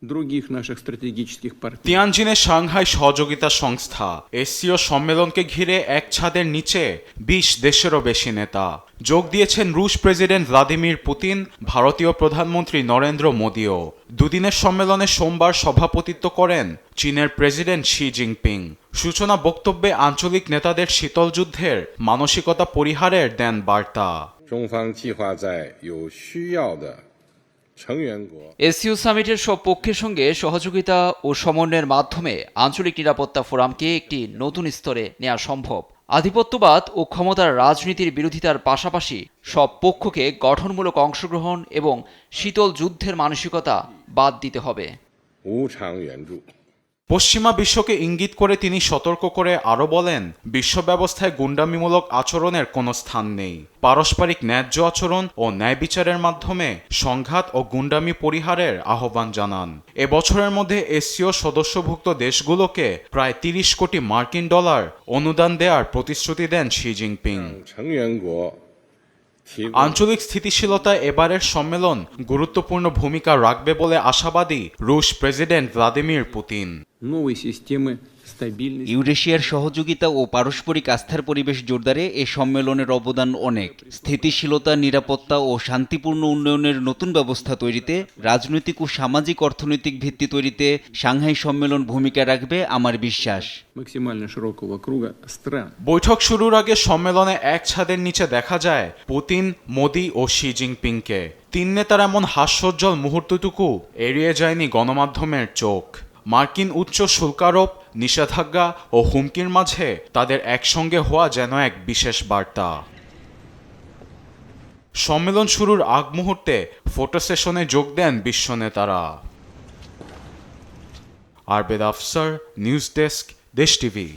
других наших стратегических партнеров. তিয়ানজিনে Shanghai সহযোগিতা সংস্থা SCO সম্মেলনকে ঘিরে এক ছাদের নিচে ২০ দেশেরও বেশি নেতা যোগ দিয়েছেন রুশ প্রেসিডেন্ট ভ্লাদিমির পুতিন, ভারতীয় প্রধানমন্ত্রী নরেন্দ্র মোদিও। দুদিনের সম্মেলনে সোমবার সভাপতিত্ব করেন চীনের প্রেসিডেন্ট শি জিনপিং। সূচনা বক্তব্যে আঞ্চলিক নেতাদের শীতল যুদ্ধের মানসিকতা পরিহারের দেন বার্তা। 中方计划在有需要的成员国 এসসিও সামিটের সব পক্ষের সঙ্গে সহযোগিতা ও সমন্বয়ের মাধ্যমে আঞ্চলিক নিরাপত্তা ফোরামকে একটি নতুন স্তরে নেওয়া সম্ভব। আধিপত্যবাদ ও ক্ষমতার রাজনীতির বিরোধিতার পাশাপাশি সব পক্ষকে গঠনমূলক অংশগ্রহণ এবং শীতল যুদ্ধের মানসিকতা বাদ দিতে হবে। 无偿援助。 পশ্চিমা বিশ্বকে ইঙ্গিত করে তিনি সতর্ক করে আরও বলেন, বিশ্ব ব্যবস্থায় গুন্ডামিমূলক আচরণের কোনো স্থান নেই। পারস্পরিক ন্যায্য আচরণ ও ন্যায় বিচারের মাধ্যমে সংঘাত ও গুন্ডামি পরিহারের আহ্বান জানান। এবছরের মধ্যে এসসিও সদস্যভুক্ত দেশগুলোকে প্রায় ৩০ কোটি মার্কিন ডলার অনুদান দেওয়ার প্রতিশ্রুতি দেন শি জিনপিং। 成员国提供 আঞ্চলিক স্থিতিশীলতায় এবারের সম্মেলন গুরুত্বপূর্ণ ভূমিকা রাখবে বলে আশাবাদী রুশ প্রেসিডেন্ট ভ্লাদিমির পুতিন। Новой системы стабильности. ইউরেশিয়ার সহযোগিতা ও পারস্পরিক আস্থার পরিবেশ জোরদারে এ সম্মেলনের অবদান অনেক। স্থিতিশীলতা, নিরাপত্তা ও শান্তিপূর্ণ উন্নয়নের নতুন ব্যবস্থা তৈরিতে, রাজনৈতিক ও সামাজিক অর্থনৈতিক ভিত্তি তৈরিতে সাংহাই সম্মেলন ভূমিকা রাখবে আমার বিশ্বাস। Максимально широкого круга стран. বৈঠক শুরুর আগে সম্মেলনে এক ছাদের নিচে দেখা যায় পুতিন, মোদি ও শি জিনপিংকে। তিন নেতার এমন হাস্যোজ্জ্বল মুহূর্তটুকু এড়িয়ে যায়নি গণমাধ্যমের চোখ। মার্কিন উচ্চ শুল্কারোপ, নিষেধাজ্ঞা ও হুমকির মাঝে তাদের একসঙ্গে হওয়া যেন এক বিশেষ বার্তা। সম্মেলন শুরুর আগ মুহূর্তে ফটো সেশনে যোগ দেন বিশ্ব নেতারা। আরবেদ আফসার, নিউজ ডেস্ক, দেশ টিভি।